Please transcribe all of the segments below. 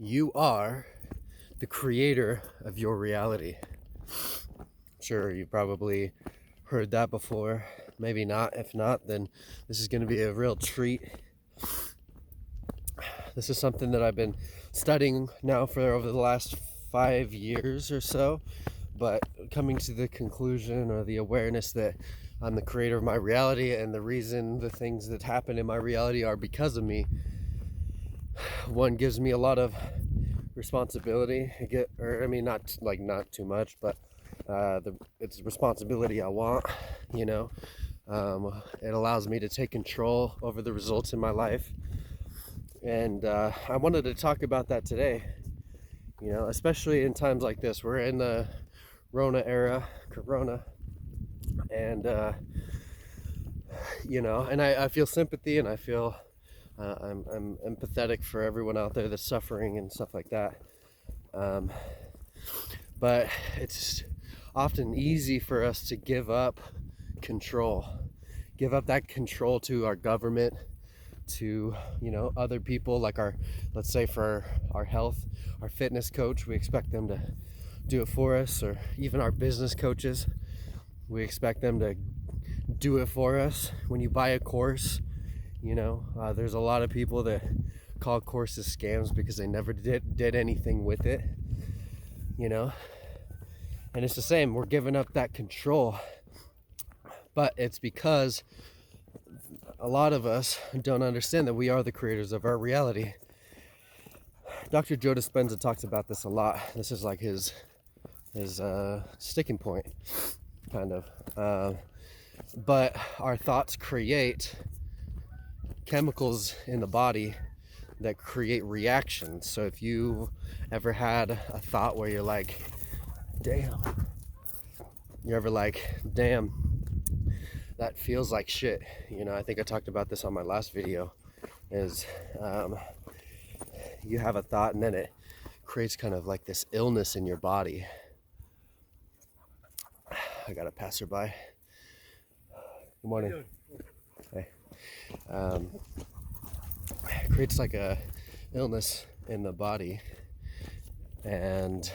You are the creator of your reality. Sure, you probably heard that before. Maybe not. If not, then this is going to be a real treat. This is something that I've been studying now for over the last 5 years or so, but coming to the conclusion or the awareness that I'm the creator of my reality, and the reason the things that happen in my reality are because of me. One gives me a lot of responsibility. Not too much, but it's responsibility I want. You know, it allows me to take control over the results in my life, and I wanted to talk about that today. You know, especially in times like this, we're in the Rona era, Corona, and and I feel sympathy, and I feel I'm empathetic for everyone out there that's suffering and stuff like that. But it's often easy for us to give up control, give up that control to our government, to other people, like let's say for our health, our fitness coach, we expect them to do it for us, or even our business coaches, we expect them to do it for us. When you buy a course, there's a lot of people that call courses scams because they never did anything with it, and it's the same. We're giving up that control, but it's because a lot of us don't understand that we are the creators of our reality. Dr. Joe Dispenza talks about this a lot. This is like his sticking point, kind of. But our thoughts create chemicals in the body that create reactions. So if you ever had a thought where you're like, damn, that feels like shit. I think I talked about this on my last video, is you have a thought and then it creates kind of like this illness in your body. I got a passerby. Good morning. Hey. It creates like a illness in the body, and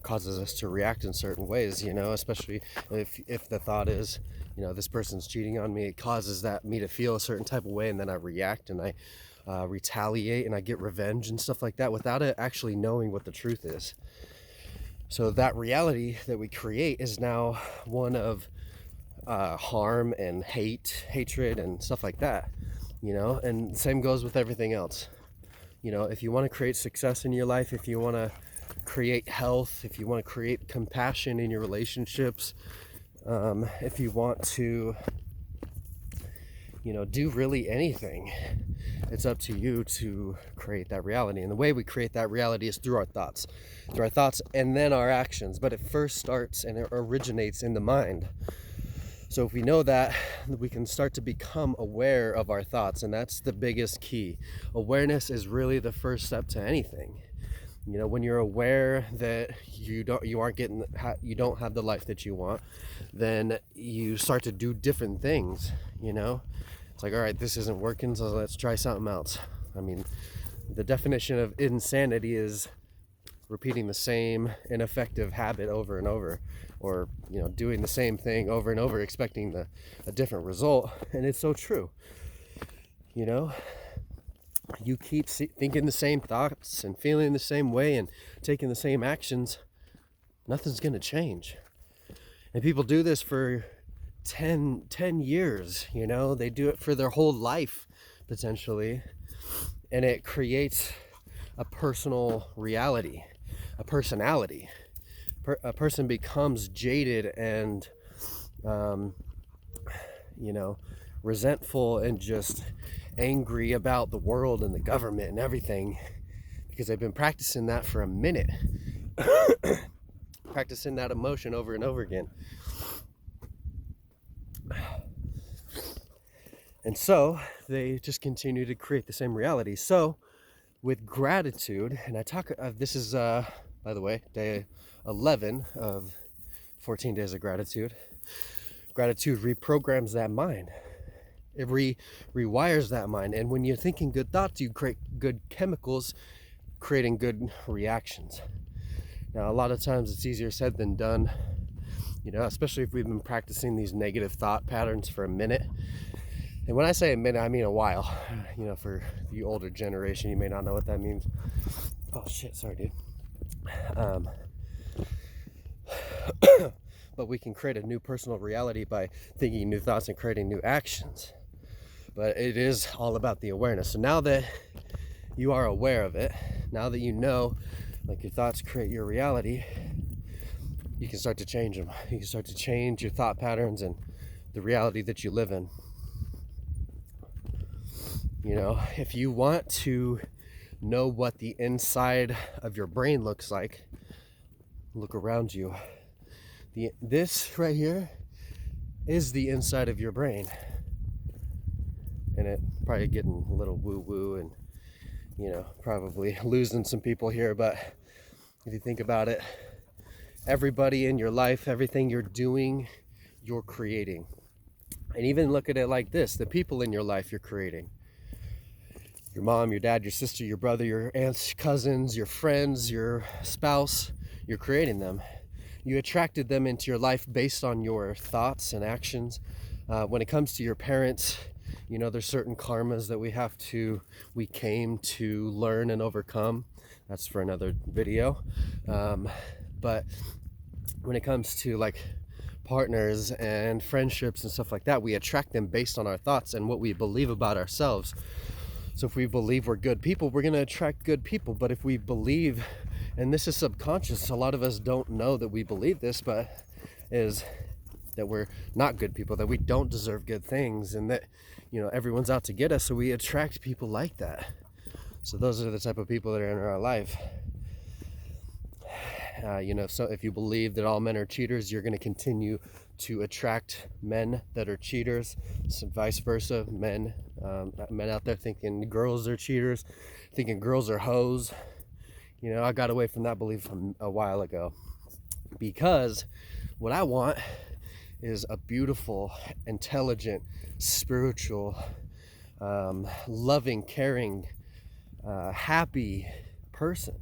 causes us to react in certain ways, especially if the thought is, this person's cheating on me. It causes me to feel a certain type of way, and then I react and I retaliate and I get revenge and stuff like that without it actually knowing what the truth is. So that reality that we create is now one of harm and hatred and stuff like that, and the same goes with everything else. If you want to create success in your life, if you want to create health, if you want to create compassion in your relationships, if you want to do really anything, it's up to you to create that reality. And the way we create that reality is through our thoughts and then our actions. But it first starts and it originates in the mind. So if we know that, we can start to become aware of our thoughts, and that's the biggest key. Awareness is really the first step to anything. When you're aware that you don't have the life that you want, then you start to do different things. It's like, all right, this isn't working, so let's try something else. I mean, the definition of insanity is repeating the same ineffective habit over and over, or doing the same thing over and over, expecting a different result. And it's so true. You keep thinking the same thoughts and feeling the same way and taking the same actions, nothing's going to change. And people do this for 10 years. They do it for their whole life potentially, and it creates a personal reality, a personality. A person becomes jaded and resentful and just angry about the world and the government and everything, because they've been practicing that for a minute. Practicing that emotion over and over again. And so they just continue to create the same reality. So with gratitude, and I talk, this is, by the way, day 11 of 14 days of gratitude. Gratitude reprograms that mind. It rewires that mind. And when you're thinking good thoughts, you create good chemicals, creating good reactions. Now, a lot of times it's easier said than done, especially if we've been practicing these negative thought patterns for a minute. And when I say a minute, I mean a while. For the older generation, you may not know what that means. Oh shit, sorry, dude. But we can create a new personal reality by thinking new thoughts and creating new actions. But it is all about the awareness. So now that you are aware of it, now that you know, like, your thoughts create your reality, you can start to change them. You can start to change your thought patterns and the reality that you live in. If you want to know what the inside of your brain looks like, look around you. This right here is the inside of your brain. And it probably getting a little woo-woo and, probably losing some people here. But if you think about it, everybody in your life, everything you're doing, you're creating. And even look at it like this, the people in your life you're creating. Your mom, your dad, your sister, your brother, your aunts, cousins, your friends, your spouse, you're creating them. You attracted them into your life based on your thoughts and actions. When it comes to your parents, there's certain karmas that we came to learn and overcome. That's for another video. But when it comes to like partners and friendships and stuff like that, we attract them based on our thoughts and what we believe about ourselves. So if we believe we're good people, we're going to attract good people. But if we believe, and this is subconscious, a lot of us don't know that we believe this, but is that we're not good people, that we don't deserve good things, and that, everyone's out to get us. So we attract people like that. So those are the type of people that are in our life. So if you believe that all men are cheaters, you're going to continue to attract men that are cheaters. So vice versa, men out there thinking girls are cheaters, thinking girls are hoes. I got away from that belief a while ago, because what I want is a beautiful, intelligent, spiritual, loving, caring, happy person.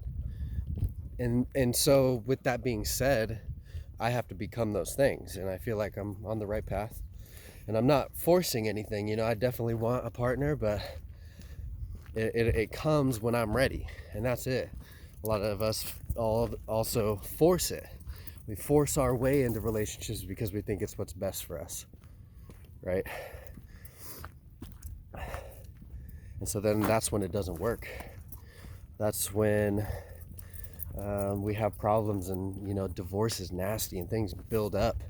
And so with that being said, I have to become those things, and I feel like I'm on the right path, and I'm not forcing anything. I definitely want a partner, but it comes when I'm ready, and that's it. A lot of us also force it. We force our way into relationships because we think it's what's best for us, right? And so then that's when it doesn't work. That's when we have problems, and divorce is nasty and things build up.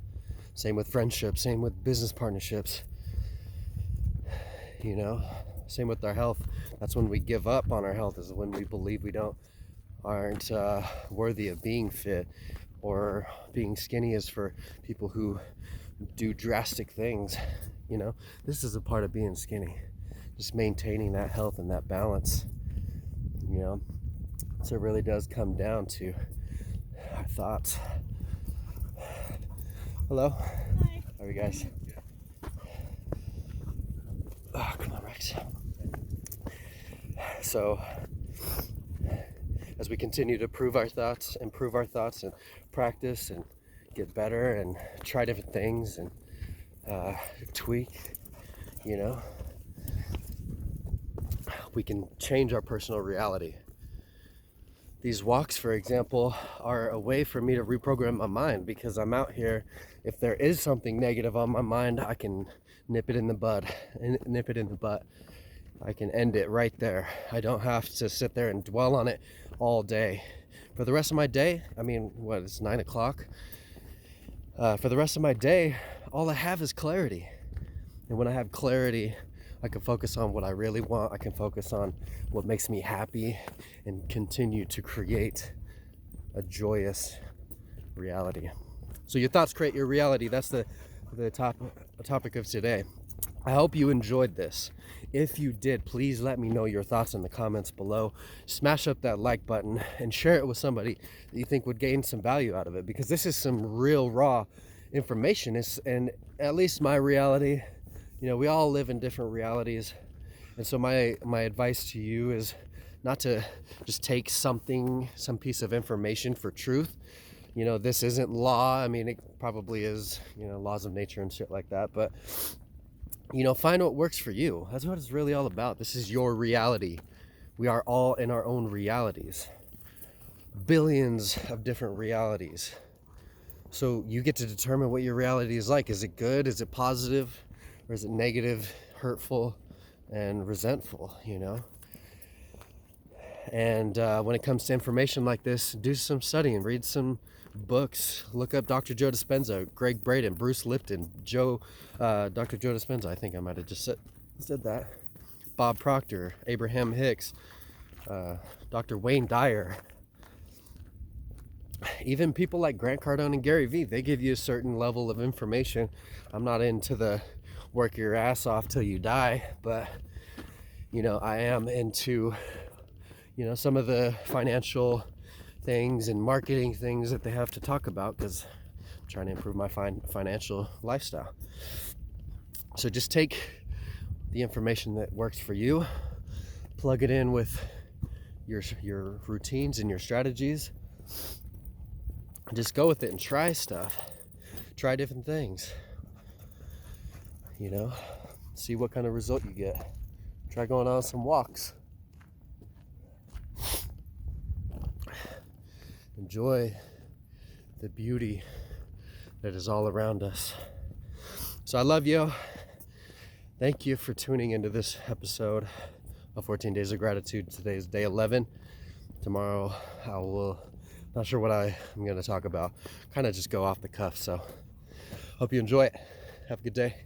Same with friendships, same with business partnerships, same with our health. That's when we give up on our health, is when we believe we aren't worthy of being fit, or being skinny is for people who do drastic things. This is a part of being skinny, just maintaining that health and that balance. So it really does come down to our thoughts. Hello. Hi. How are you guys? Oh, come on, Rex. So as we continue to improve our thoughts and practice and get better and try different things and tweak, we can change our personal reality. These walks, for example, are a way for me to reprogram my mind, because I'm out here. If there is something negative on my mind, I can nip it in the butt. I can end it right there. I don't have to sit there and dwell on it all day. For the rest of my day, it's 9 o'clock. For the rest of my day, all I have is clarity. And when I have clarity, I can focus on what I really want. I can focus on what makes me happy and continue to create a joyous reality. So your thoughts create your reality. That's the topic of today. I hope you enjoyed this. If you did, please let me know your thoughts in the comments below. Smash up that like button and share it with somebody that you think would gain some value out of it, because this is some real raw information. And at least my reality We all live in different realities. And so my advice to you is not to just take some piece of information for truth. This isn't law. I mean, it probably is, laws of nature and shit like that. But, find what works for you. That's what it's really all about. This is your reality. We are all in our own realities. Billions of different realities. So you get to determine what your reality is like. Is it good? Is it positive? Or is it negative, hurtful, and resentful, And when it comes to information like this, do some studying, read some books, look up Dr. Joe Dispenza, Greg Braden, Bruce Lipton, Dr. Joe Dispenza, I think I might have just said that, Bob Proctor, Abraham Hicks, Dr. Wayne Dyer, even people like Grant Cardone and Gary Vee. They give you a certain level of information. I'm not into the work your ass off till you die, but I am into some of the financial things and marketing things that they have to talk about, because I'm trying to improve my financial lifestyle. So just take the information that works for you, plug it in with your routines and your strategies. Just go with it and try stuff. Try different things. See what kind of result you get. Try going on some walks. Enjoy the beauty that is all around us. So I love you. Thank you for tuning into this episode of 14 Days of Gratitude. Today is day 11. Tomorrow I will, not sure what I'm going to talk about. Kind of just go off the cuff. So hope you enjoy it. Have a good day.